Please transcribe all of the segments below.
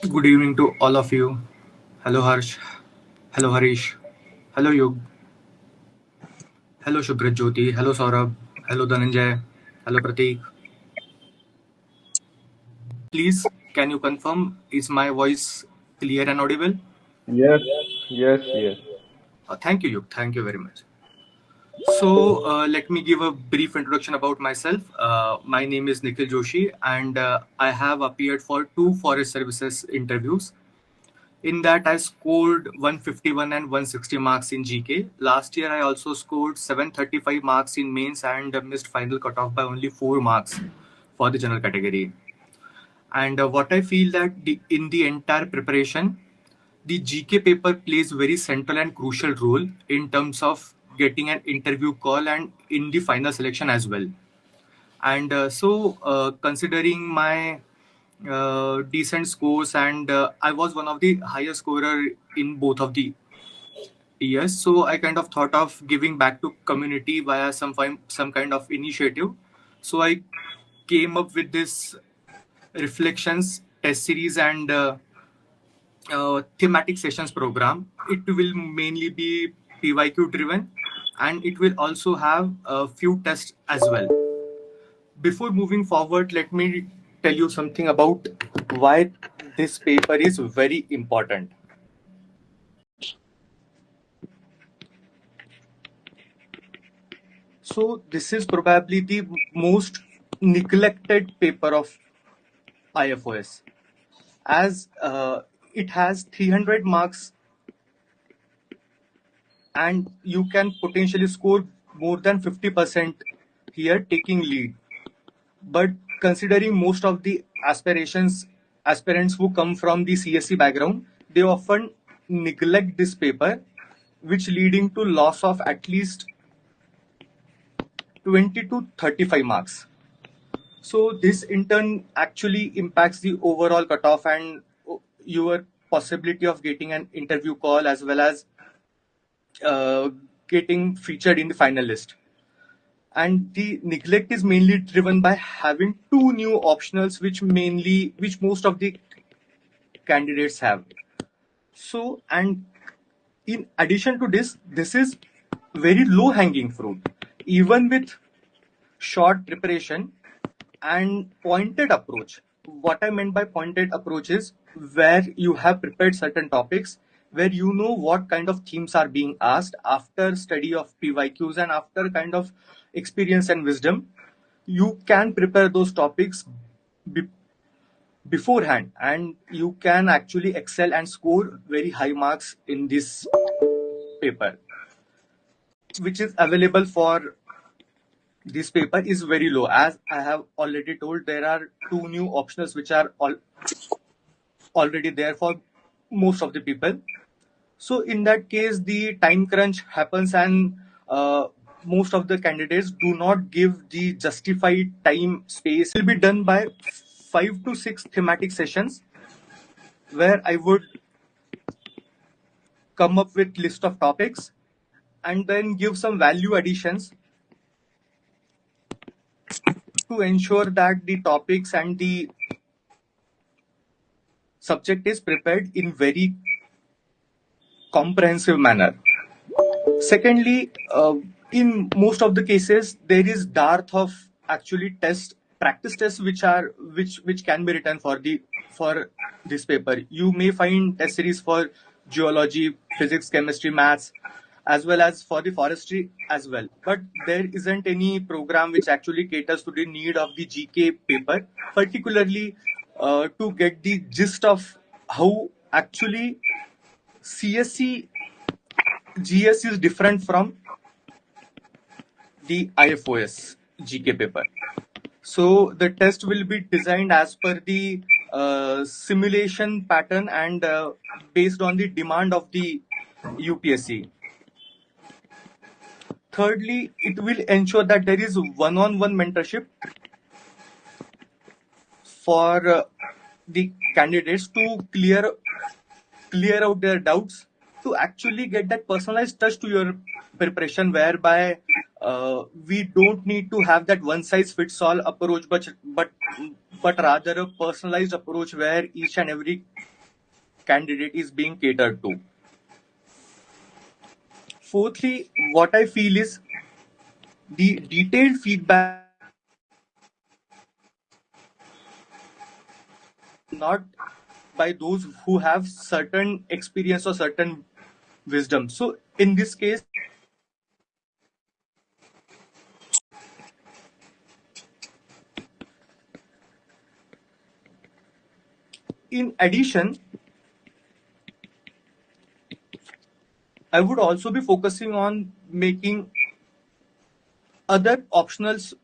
Good evening to all of you. Hello Harsh. Hello Harish. Hello Yug. Hello Shubhrit Jyoti. Hello Saurabh. Hello Dhananjay. Hello Prateek. Please, can you confirm is my voice clear and audible? Yes, yes, yes. Thank you Yug. Thank you very much. So let me give a brief introduction about myself. My name is Nikhil Joshi, and I have appeared for two Forest Services interviews. In that, I scored 151 and 160 marks in GK. Last year, I also scored 735 marks in mains and missed final cutoff by only 4 marks for the general category. And what I feel that in the entire preparation, the GK paper plays very central and crucial role in terms of getting an interview call and in the final selection as well. And considering my decent scores, and I was one of the highest scorer in both of the years. So I kind of thought of giving back to community via some kind of initiative. So I came up with this reflections test series and thematic sessions program. It will mainly be PYQ driven, and it will also have a few tests as well. Before moving forward, let me tell you something about why this paper is very important. So, this is probably the most neglected paper of IFoS, as it has 300 marks and you can potentially score more than 50% here taking lead. But considering most of the aspirants who come from the CSE background, they often neglect this paper, which leading to loss of at least 20 to 35 marks. So this in turn actually impacts the overall cutoff and your possibility of getting an interview call as well as uh, getting featured in the final list. And the neglect is mainly driven by having two new optionals which most of the candidates have. So, and in addition to this is very low hanging fruit. Even with short preparation and pointed approach. What I meant by pointed approach is where you have prepared certain topics, where you know what kind of themes are being asked after study of PYQs and after kind of experience and wisdom. You can prepare those topics be- beforehand, and you can actually excel and score very high marks in this paper, which is available for this paper is very low. As I have already told, there are two new optionals which are already there for most of the people. So in that case, the time crunch happens, and most of the candidates do not give the justified time space. Will be done by 5 to 6 thematic sessions, where I would come up with list of topics and then give some value additions to ensure that the topics and the subject is prepared in very comprehensive manner. Secondly, in most of the cases, there is dearth of actually practice tests which can be written for this paper. You may find test series for geology, physics, chemistry, maths, as well as for the forestry as well. But there isn't any program which actually caters to the need of the GK paper, particularly to get the gist of how actually CSE GS is different from the IFoS GK paper. So the test will be designed as per the simulation pattern and based on the demand of the UPSC. Thirdly, it will ensure that there is one-on-one mentorship for the candidates to clear out their doubts, to actually get that personalized touch to your preparation, whereby we don't need to have that one size fits all approach, but rather a personalized approach where each and every candidate is being catered to. Fourthly, what I feel is the detailed feedback not by those who have certain experience or certain wisdom. So in this case, in addition, I would also be focusing on making other optionals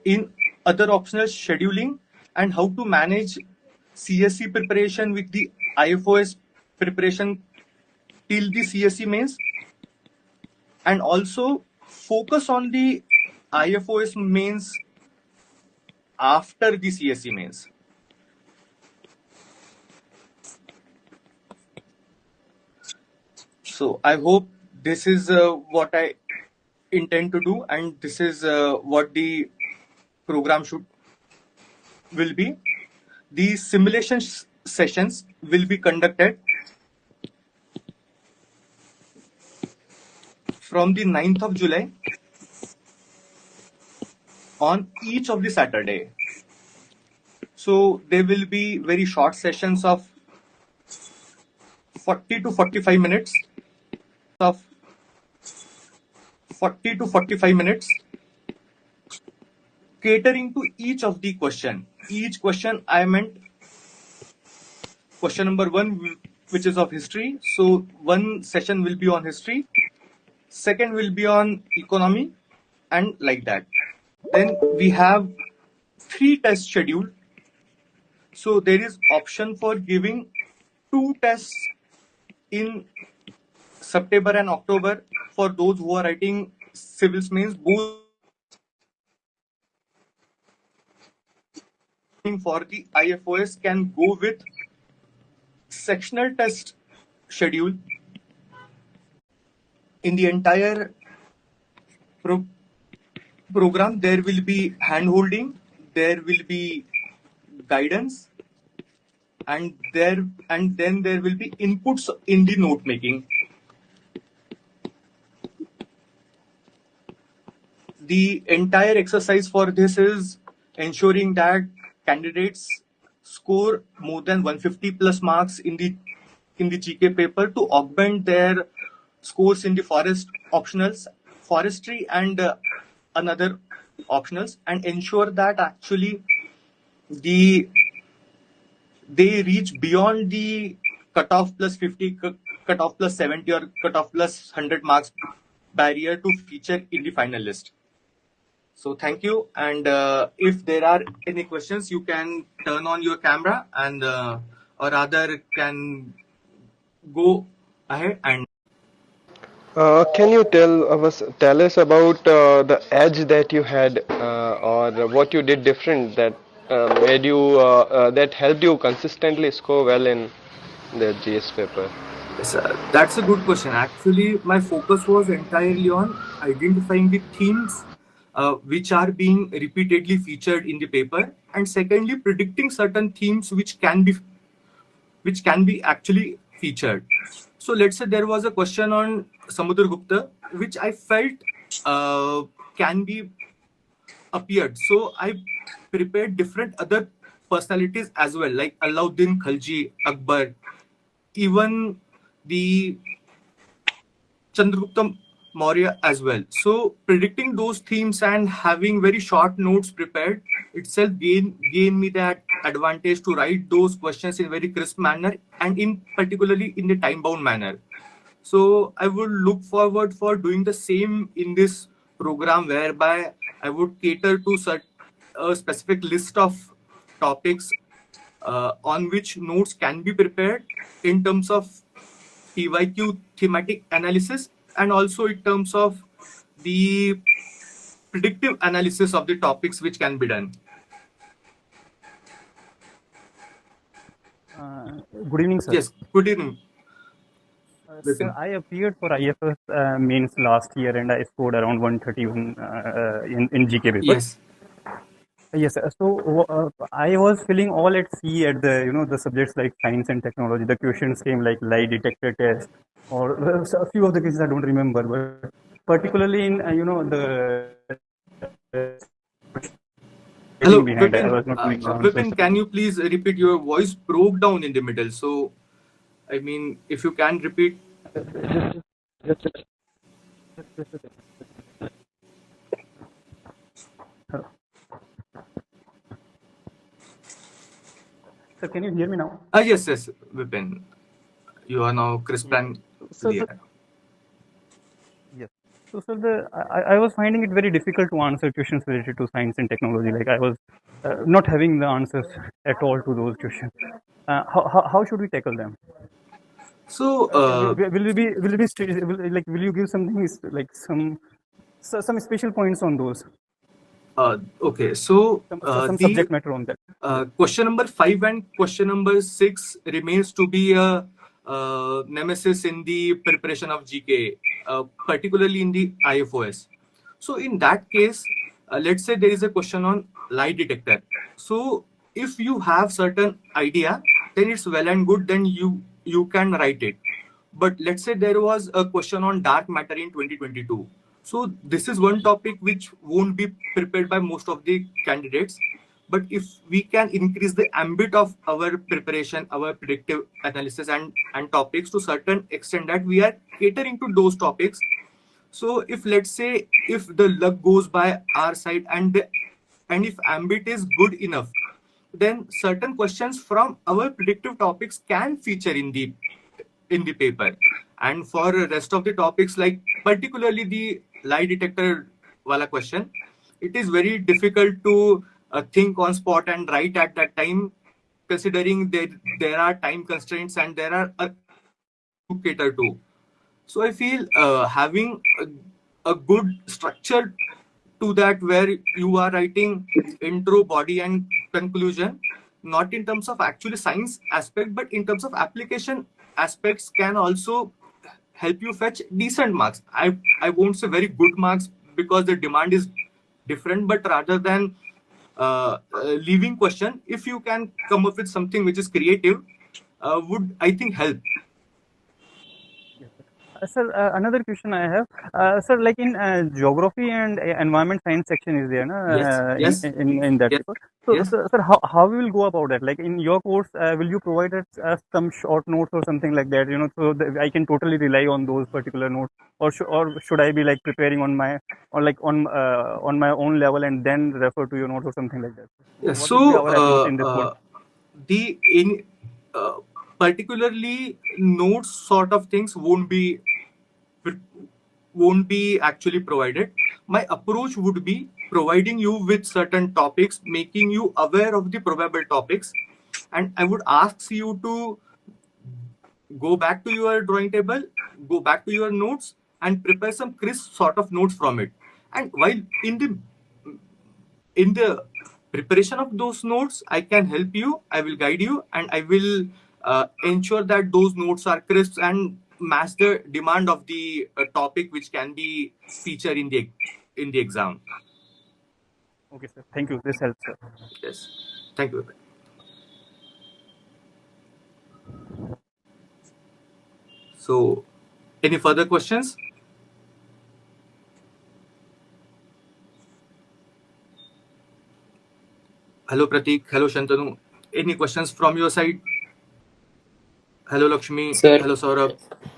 in other optional scheduling and how to manage CSE preparation with the IFoS preparation till the CSE mains, and also focus on the IFoS mains after the CSE mains. So I hope this is what I intend to do, and this is what the program will be. The simulation sessions will be conducted from the 9th of July on each of the Saturday. So there will be very short sessions of 40 to 45 minutes of 40 to 45 minutes catering to each of the question. Each question I meant question number 1, which is of history. So one session will be on history, second will be on economy, and like that. Then we have 3 tests scheduled. So there is option for giving 2 tests in September and October for those who are writing civils mains. Both for the IFoS can go with sectional test schedule. In the entire program, there will be hand-holding, there will be guidance, and then there will be inputs in the note making. The entire exercise for this is ensuring that candidates score more than 150 plus marks in the GK paper to augment their scores in the forestry and another optionals, and ensure that actually they reach beyond the cutoff plus 50, cutoff plus 70, or cutoff plus 100 marks barrier to feature in the final list. So thank you, and if there are any questions, you can turn on your camera and or rather can go ahead and. Can you tell us about the edge that you had, or what you did different that made you that helped you consistently score well in the GS paper? Yes, that's a good question. Actually, my focus was entirely on identifying the themes which are being repeatedly featured in the paper, and secondly, predicting certain themes which can be actually featured. So let's say there was a question on Samudragupta, which I felt can be appeared. So I prepared different other personalities as well, like Alauddin Khalji, Akbar, even the Chandragupta Maurya as well. So predicting those themes and having very short notes prepared itself gain me that advantage to write those questions in very crisp manner, and in particularly in the time bound manner. So I would look forward for doing the same in this program, whereby I would cater to a specific list of topics on which notes can be prepared in terms of PYQ thematic analysis, and also in terms of the predictive analysis of the topics which can be done. Good evening, sir. Yes, good evening. Sir, I appeared for IFoS mains last year and I scored around 131 in GK paper. Yes. Yes, so I was feeling all at sea at the subjects like science and technology. The questions came like lie detector test, or a few of the cases I don't remember, but particularly in Hello, writing behind. I Vipin. was not knowing the answers. Vipin, can you please repeat? Your voice broke down in the middle. So, I mean, if you can repeat. So can you hear me now? Yes, yes, Vipin. You are now crisp Yes. and So clear. yes. So, sir, I was finding it very difficult to answer questions related to science and technology. Like I was not having the answers at all to those questions. How should we tackle them? So, Will you give something like some special points on those? okay. So, Some the subject matter on that. question number 5 and question number 6 remains to be a nemesis in the preparation of GK, particularly in the IFoS. So in that case, let's say there is a question on lie detector. So if you have certain idea, then it's well and good. Then you can write it. But let's say there was a question on dark matter in 2022. So this is one topic which won't be prepared by most of the candidates. But if we can increase the ambit of our preparation, our predictive analysis and topics to certain extent that we are catering to those topics. So if let's say if the luck goes by our side and if ambit is good enough, then certain questions from our predictive topics can feature in the paper. And for the rest of the topics, like particularly the lie detector wala question, it is very difficult to think on spot and write at that time, considering that there are time constraints and there are to cater to. So I feel having a good structure to that, where you are writing intro, body, and conclusion, not in terms of actually science aspect, but in terms of application aspects, can also help you fetch decent marks. I won't say very good marks because the demand is different, but rather than leaving question, if you can come up with something which is creative, would I think help. Yes, sir. Sir, another question I have, sir, like in geography and environment science section is there, na, Yes, yes, in that yes, paper. So, yes. sir, how we will go about that? Like in your course, will you provide us some short notes or something like that? So that I can totally rely on those particular notes, or should I be like preparing on my own level and then refer to your notes or something like that? Yeah, What would be so our approach in this course? the in particularly notes sort of things won't be actually provided. My approach would be providing you with certain topics, making you aware of the probable topics, and I would ask you to go back to your drawing table, go back to your notes, and prepare some crisp sort of notes from it. And while in the preparation of those notes, I can help you, I will guide you, and I will ensure that those notes are crisp and match the demand of the topic which can be featured in the exam. Okay, sir. Thank you. This helps, sir. Yes, thank you. So any further questions? Hello Pratik, hello Shantanu, any questions from your side? Hello Lakshmi, Sir, hello Saurabh.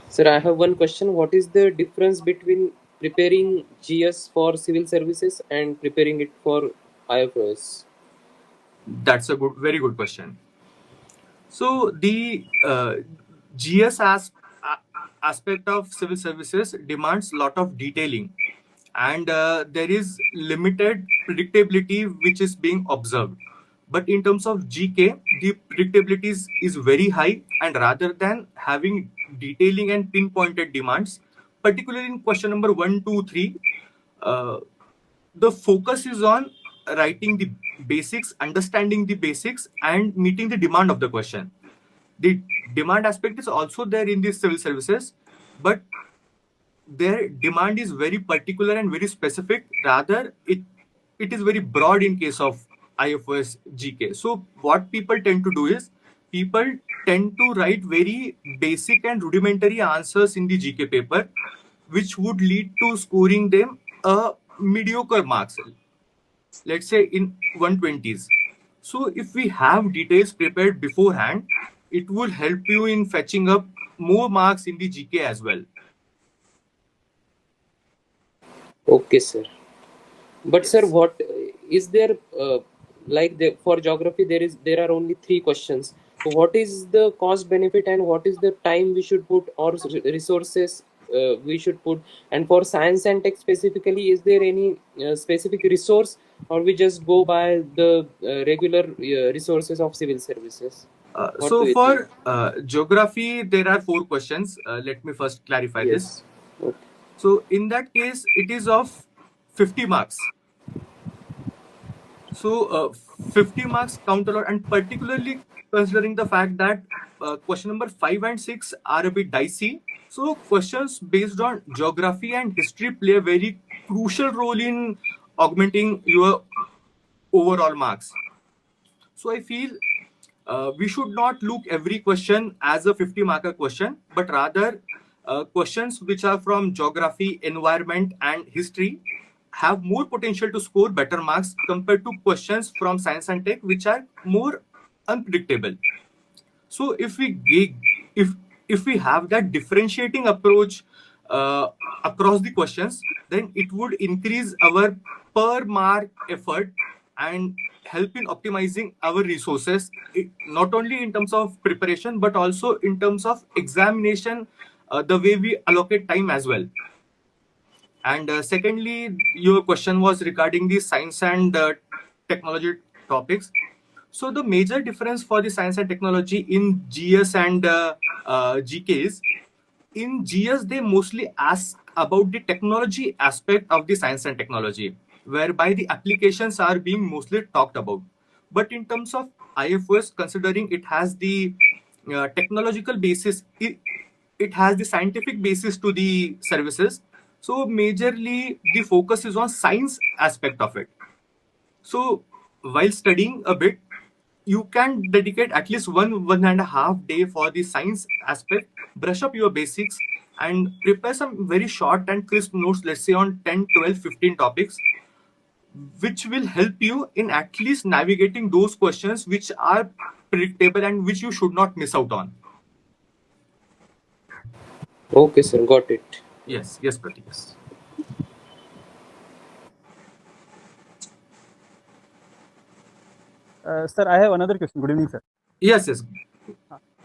sir, I have one question. What is the difference between preparing GS for civil services and preparing it for IFoS? That's a very good question. So the GS aspect of civil services demands a lot of detailing, and there is limited predictability which is being observed. But in terms of GK, the predictability is very high, and rather than having detailing and pinpointed demands, particularly in question number 1, 2, 3, uh, the focus is on writing the basics, understanding the basics, and meeting the demand of the question. The demand aspect is also there in the civil services, but their demand is very particular and very specific. Rather, it is very broad in case of IFoS GK. So what people tend to do is people tend to write very basic and rudimentary answers in the GK paper, which would lead to scoring them a mediocre marks, let's say in 120s. So if we have details prepared beforehand, it will help you in fetching up more marks in the GK as well. Okay, sir. But Yes. sir, what is there? For geography, there are only 3 questions. So what is the cost benefit, and what is the time we should put, or resources we should put? And for science and tech specifically, is there any specific resource, or we just go by the regular resources of civil services? What do So you think? for geography, there are 4 questions. Let me first clarify this. Yes. Okay. So in that case, it is of 50 marks. So 50 marks count a lot, and particularly considering the fact that question number 5 and 6 are a bit dicey. So questions based on geography and history play a very crucial role in augmenting your overall marks. So I feel we should not look every question as a 50 marker question, but rather questions which are from geography, environment, and history have more potential to score better marks compared to questions from science and tech, which are more unpredictable. So if we have that differentiating approach uh, across the questions, then it would increase our per mark effort and help in optimizing our resources, not only in terms of preparation but also in terms of examination, the way we allocate time as well. And secondly, your question was regarding the science and technology topics. So the major difference for the science and technology in GS and GK is, in GS they mostly ask about the technology aspect of the science and technology, whereby the applications are being mostly talked about. But in terms of IFoS, considering it has the technological basis, it has the scientific basis to the services. So majorly the focus is on science aspect of it. So while studying a bit, you can dedicate at least 1.5 day for the science aspect, brush up your basics, and prepare some very short and crisp notes, let's say on 10, 12, 15 topics, which will help you in at least navigating those questions which are predictable and which you should not miss out on. Okay, sir. Got it. Yes, yes, Pratik. Sir, I have another question. Good evening, sir. Yes, yes.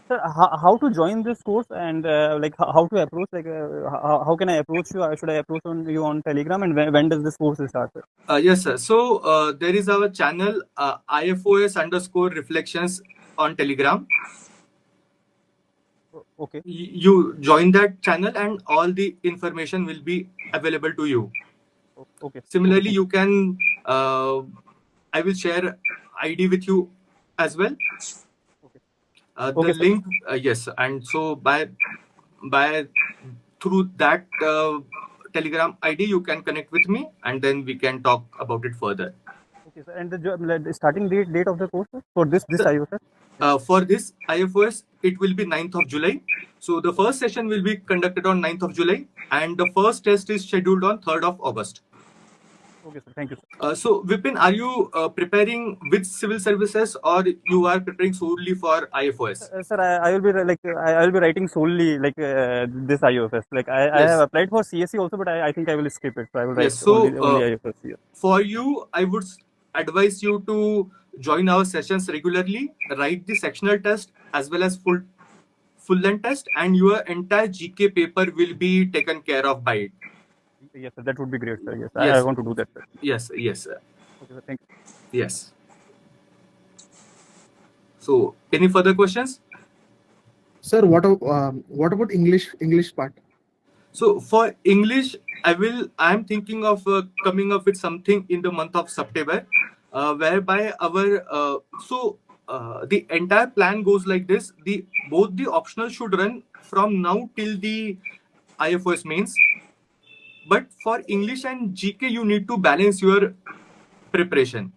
Sir, how to join this course, and like how to approach? Like how can I approach you? Should I approach you on Telegram, and when does this course start, sir? Yes, sir. So there is our channel IFoS underscore reflections on Telegram. Okay. You join that channel and all the information will be available to you. Okay. Similarly, Okay. you can I will share ID with you as well. Okay. The Okay, sir. link, yes, and so by through that Telegram ID you can connect with me and then we can talk about it further. Okay, sir. And the starting date of the course, sir, for this IO, sir? For this IFoS, it will be 9th of July. So the first session will be conducted on 9th of July and the first test is scheduled on 3rd of August. Okay, sir. Thank you, sir. So Vipin, are you preparing with civil services or you are preparing solely for IFoS? Sir, I will be I will be writing solely this IFoS. Like I have Yes. applied for CSE also, but I think I will skip it. So I will write Yes. So only IFoS here. for you, I would advise you to join our sessions regularly, write the sectional test as well as full length test, and your entire GK paper will be taken care of by it. Yes, sir. That would be great, sir. Yes, I Yes. want to do that, sir. Yes. Yes. Sir. Okay, sir. Thank you. Yes. So, any further questions? Sir, what about English part? So for English, I am thinking of coming up with something in the month of September, whereby the entire plan goes like this: both the optional should run from now till the IFoS mains, but for English and GK you need to balance your preparation.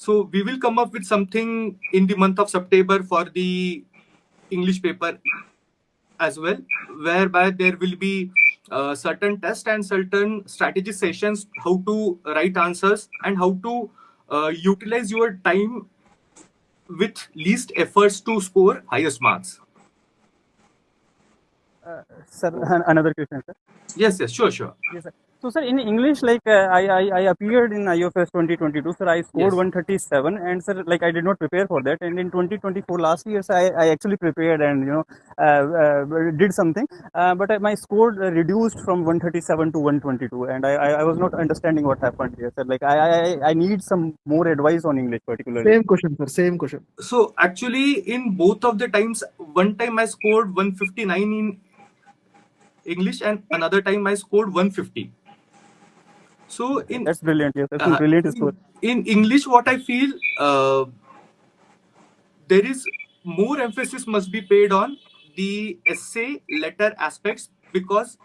So we will come up with something in the month of September for the English paper as well, whereby there will be certain tests and certain strategy sessions, how to write answers and how to utilize your time with least efforts to score highest marks. Sir, another question, sir. Yes, sure. Yes, sir. So, sir, in English, like I appeared in IFoS 2022, sir. I scored Yes. 137, and sir, like I did not prepare for that. And in 2024, last year, sir, I actually prepared and did something, but my score reduced from 137 to 122, and I was not understanding what happened here, sir. Like I need some more advice on English, particularly. Same question, sir. Same question. So actually, in both of the times, one time I scored 159 in English, and another time I scored 150. So That's brilliant. Yes, that's a brilliant score. In English, what I feel, there is more emphasis must be paid on the essay letter aspects, because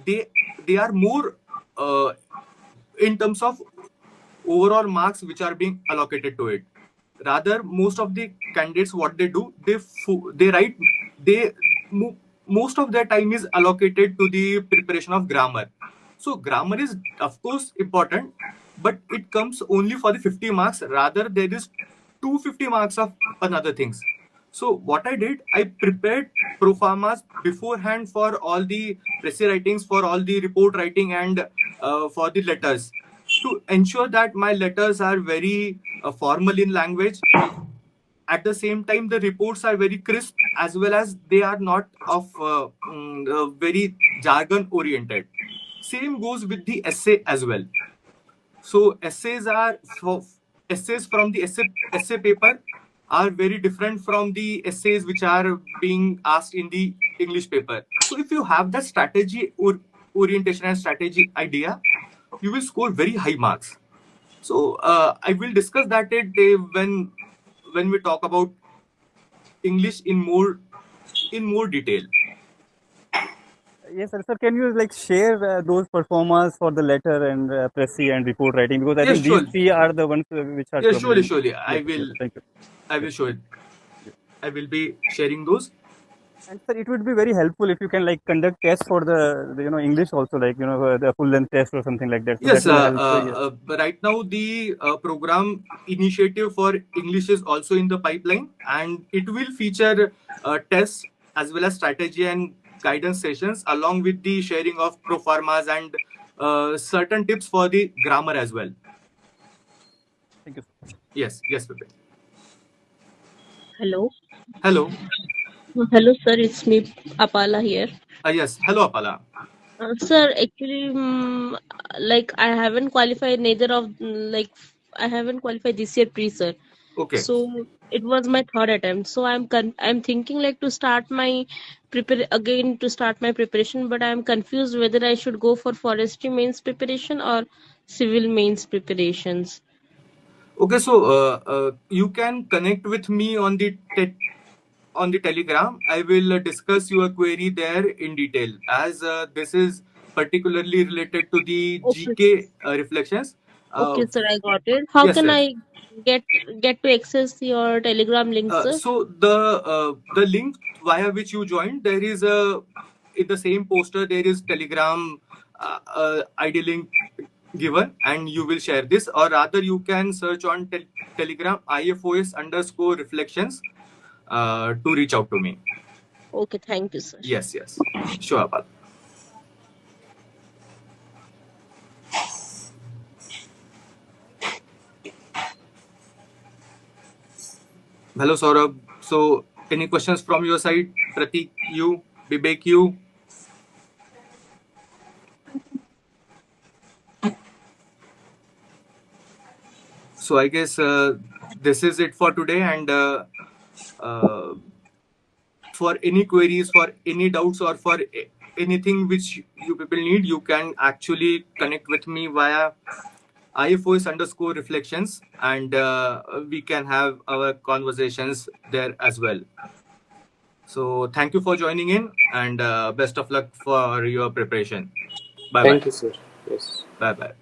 they are more in terms of overall marks which are being allocated to it. Rather, most of the candidates, what they do, they write, most of their time is allocated to the preparation of grammar. So grammar is of course important, but it comes only for the 50 marks. Rather, there is 250 marks of another things. So what I did, I prepared pro formas beforehand for all the essay writings, for all the report writing, and for the letters, to ensure that my letters are very formal in language. At the same time, the reports are very crisp, as well as they are not of very jargon oriented. Same goes with the essay as well. So essays from the essay paper are very different from the essays which are being asked in the English paper. So if you have that strategy or orientation and strategy idea, you will score very high marks. So I will discuss that when we talk about English in more detail. Yes, sir. Sir, can you like share those performers for the letter and pressy and report writing? Because I Yes, think sure. these three are the ones which are Yes, troubling. surely. Yes, thank you. I will show it. I will be sharing those. And sir, it would be very helpful if you can like conduct tests for the English also, like the full length test or something like that. So Yes, that will help. but right now the program initiative for English is also in the pipeline, and it will feature tests as well as strategy and guidance sessions, along with the sharing of pro formas and certain tips for the grammar as well. Thank you. Yes, Pepe. Hello. Hello. Hello, sir. It's me, Apala here. Yes. Hello, Apala. Sir, actually, like I haven't qualified neither of I haven't qualified this year pre, sir. Okay. So it was my third attempt. So I'm thinking like to start my preparation, but I'm confused whether I should go for forestry mains preparation or civil mains preparations. Okay, so you can connect with me on the Telegram. I will discuss your query there in detail, as this is particularly related to the Okay. GK reflections. Okay, sir, I got it. How Yes, can yes. I get to access your Telegram link, sir? So the link via which you joined, there is in the same poster there is Telegram ID link given, and you will share this, or rather you can search on Telegram IFoS_reflections to reach out to me. Okay, thank you, sir. Yes, sure, Apal. Hello, Saurabh. So any questions from your side? Pratik, you, Vivek, you? So I guess this is it for today, and for any queries, for any doubts, or for anything which you people need, you can actually connect with me via IFoS_reflections, and we can have our conversations there as well. So thank you for joining in, and best of luck for your preparation. Bye bye. Thank you, sir. Yes. Bye bye.